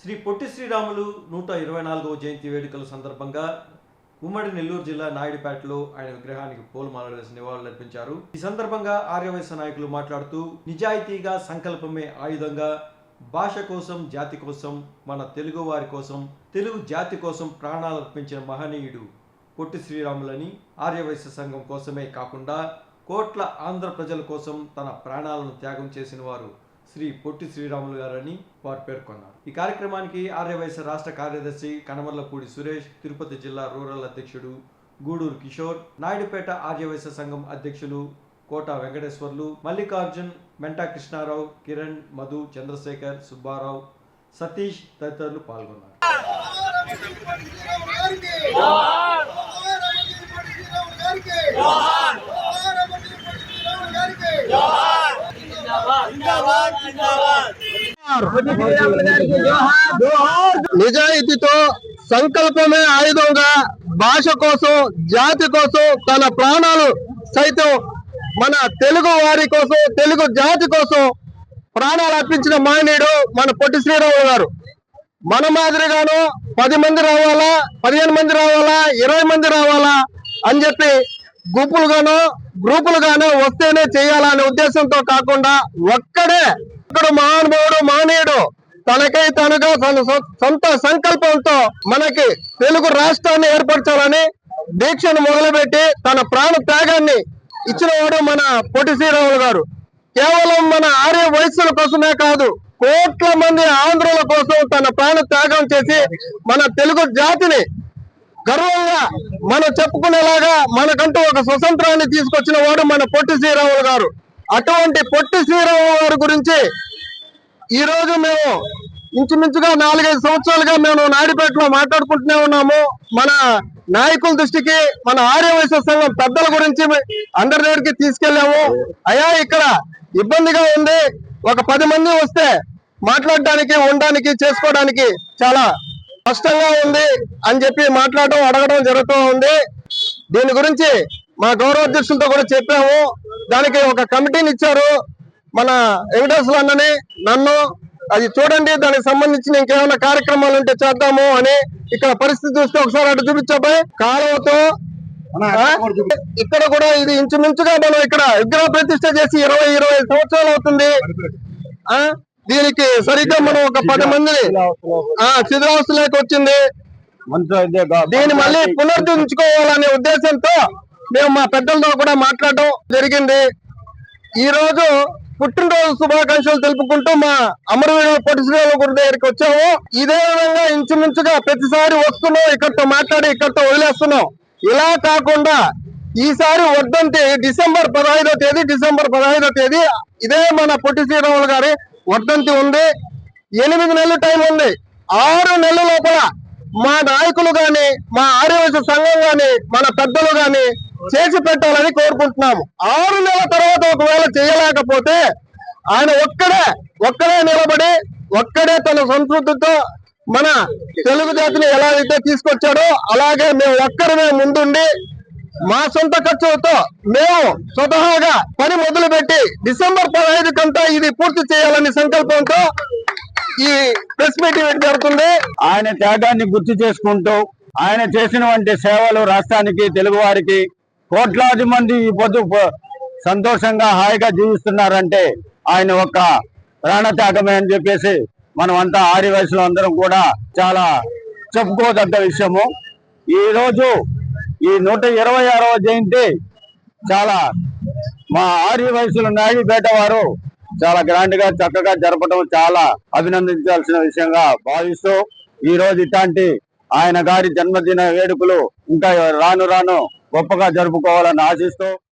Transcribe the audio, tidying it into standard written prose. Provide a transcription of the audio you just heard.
శ్రీ పొట్టి శ్రీరాములు 124వ జయంతి వేడుకల సందర్భంగా ఉమ్మడి నెల్లూరు జిల్లా నాయుడుపేటలో ఆయన విగ్రహానికి పూలమాలలు వేసి నివాళులర్పించారు. ఈ సందర్భంగా ఆర్యవైశ్య నాయకులు మాట్లాడుతూ, నిజాయితీగా సంకల్పమే ఆయుధంగా భాష కోసం, జాతి కోసం, మన తెలుగు వారి కోసం, తెలుగు జాతి కోసం ప్రాణాలు అర్పించిన మహనీయుడు పొట్టి శ్రీరాములని, ఆర్యవైశ్య సంఘం కోసమే కాకుండా కోట్ల ఆంధ్ర ప్రజల కోసం తన ప్రాణాలను త్యాగం చేసిన వారు శ్రీ పొట్టి శ్రీరాములు గారని వారు పేర్కొన్నారు. ఈ కార్యక్రమానికి ఆర్యవైశ్య రాష్ట్ర కార్యదర్శి కనమర్లపూడి సురేష్, తిరుపతి జిల్లా రూరల్ అధ్యక్షుడు గూడూరు కిషోర్, నాయుడుపేట ఆర్యవైశ్య సంఘం అధ్యక్షులు కోట వెంకటేశ్వర్లు, మల్లికార్జున్, మెంటా కృష్ణారావు, కిరణ్, మధు, చంద్రశేఖర్, సుబ్బారావు, సతీష్ తదితరులు పాల్గొన్నారు. నిజాయితీతో సంకల్పమే ఆయుధంగా భాష కోసం, జాతి కోసం తన ప్రాణాలు సైతం మన తెలుగు వారి కోసం, తెలుగు జాతి కోసం ప్రాణాలు అర్పించిన మహనీయుడు మన పొట్టి శ్రీరాములు గారు. మన మాదిరిగాను 10 మంది రావాలా, 15 మంది రావాలా, 20 మంది రావాలా అని చెప్పి గ్రూపులుగానో వస్తేనే చేయాలనే ఉద్దేశంతో కాకుండా ఒక్కడే మహానుభావుడు, మహనీయుడు తనకై తనుగా తన సొంత సంకల్పంతో మనకి తెలుగు రాష్ట్రాన్ని ఏర్పరచాలని దీక్షను మొదలుపెట్టి తన ప్రాణ త్యాగాన్ని ఇచ్చినవాడు మన పొట్టి శ్రీరాములు గారు. కేవలం మన ఆర్య వయస్సుల కోసమే కాదు, కోట్ల మంది ఆంధ్రుల కోసం తన ప్రాణ త్యాగం చేసి మన తెలుగు జాతిని గర్వంగా మనం చెప్పుకునేలాగా మనకంటూ ఒక స్వతంత్రాన్ని తీసుకొచ్చిన వాడు మన పొట్టి శ్రీరాములు గారు. అటువంటి పొట్టి శ్రీరాములు గారి గురించి ఈ రోజు మేము ఇంచుమించుగా 4-5 సంవత్సరాలుగా మేము నాయుడుపేటలో మాట్లాడుకుంటూనే ఉన్నాము. మన నాయకుల దృష్టికి, మన ఆర్యవైశ్య సంఘం పెద్దల గురించి అందరి దగ్గరికి తీసుకెళ్లాము. అయ్యా, ఇక్కడ ఇబ్బందిగా ఉంది, ఒక 10 మంది వస్తే మాట్లాడడానికి, ఉండడానికి, చేసుకోవడానికి చాలా కష్టంగా ఉంది అని చెప్పి అడగడం జరుగుతూ ఉంది. దీని గురించి మా గౌరవ అధ్యక్షులతో కూడా చెప్పాము. దానికి ఒక కమిటీని ఇచ్చారు మన వెంకటేశ్వర అన్నని, నన్ను. అది చూడండి, దానికి సంబంధించిన ఇంకేమైనా కార్యక్రమాలు ఉంటే చేద్దాము అని. ఇక్కడ పరిస్థితి చూస్తే ఒకసారి అటు చూపించబోయి కాలువతో ఇక్కడ కూడా ఇది ఇంచుమించుగా మనం ఇక్కడ విగ్రహ ప్రతిష్ట చేసి 20-25 సంవత్సరాలు అవుతుంది. దీనికి సరిగ్గా మనం ఒక 10 మందిని శిథిలావస్థలోకి వచ్చింది. దీన్ని మళ్ళీ పునరుద్ధరించుకోవాలనే ఉద్దేశంతో మేము మా పెద్దలతో కూడా మాట్లాడడం జరిగింది. ఈ రోజు పుట్టినరోజు శుభాకాంక్షలు తెలుపుకుంటూ మా అమరవీరుడు పొట్టి శ్రీరాములు గుడి దగ్గరికి వచ్చాము. ఇదే విధంగా ఇంచుమించుగా ప్రతిసారి వస్తున్నాం, ఇక్కడితో మాట్లాడి ఇక్కడితో వదిలేస్తున్నాం. ఇలా కాకుండా ఈసారి వర్ధంతి డిసెంబర్ 15వ తేదీ ఇదే మన పొట్టి శ్రీరాములు గారి వర్ధంతి ఉంది. 8 నెలల టైం ఉంది. 6 నెలల లోపల మా నాయకులు గాని, మా ఆర్యవైశ్య సంఘం గాని, మన పెద్దలు గాని చేసి పెట్టాలని కోరుకుంటున్నాము. 6 నెలల తర్వాత ఒకవేళ చేయలేకపోతే ఆయన ఒక్కడే నిలబడి, ఒక్కడే తన సంస్కృతితో మన తెలుగు జాతిని ఎలా అయితే తీసుకొచ్చాడో అలాగే మేము ఒక్కరమే ముందుండి మా సొంత ఖర్చులతో మేము స్వతహాగా పని మొదలుపెట్టి డిసెంబర్ 15 కంతా ఇది పూర్తి చేయాలని సంకల్పంతో ఈ ప్రెస్ మీట్ జరుగుతుంది. ఆయన త్యాగాన్ని గుర్తు చేసుకుంటూ ఆయన చేసినటువంటి సేవలు రాష్ట్రానికి, తెలుగు వారికి, కోట్లాది మంది ఈ పొద్దు సంతోషంగా హాయిగా జీవిస్తున్నారంటే ఆయన ఒక్క ప్రాణ త్యాగమే అని చెప్పేసి మనం అంతా ఆర్యవైశ్యులు అందరం కూడా చాలా చెప్పుకోదగ్గ విషయము. ఈ రోజు ఈ 126వ జయంతి చాలా మా ఆర్యవైశ్యులు నాయుడుపేట వారు చాలా గ్రాండ్ గా, చక్కగా జరపడం చాలా అభినందించాల్సిన విషయంగా భావిస్తూ ఈ రోజు ఇట్లాంటి ఆయన గారి జన్మదిన వేడుకలు ఇంకా రాను గొప్పగా జరుపుకోవాలని ఆశిస్తూ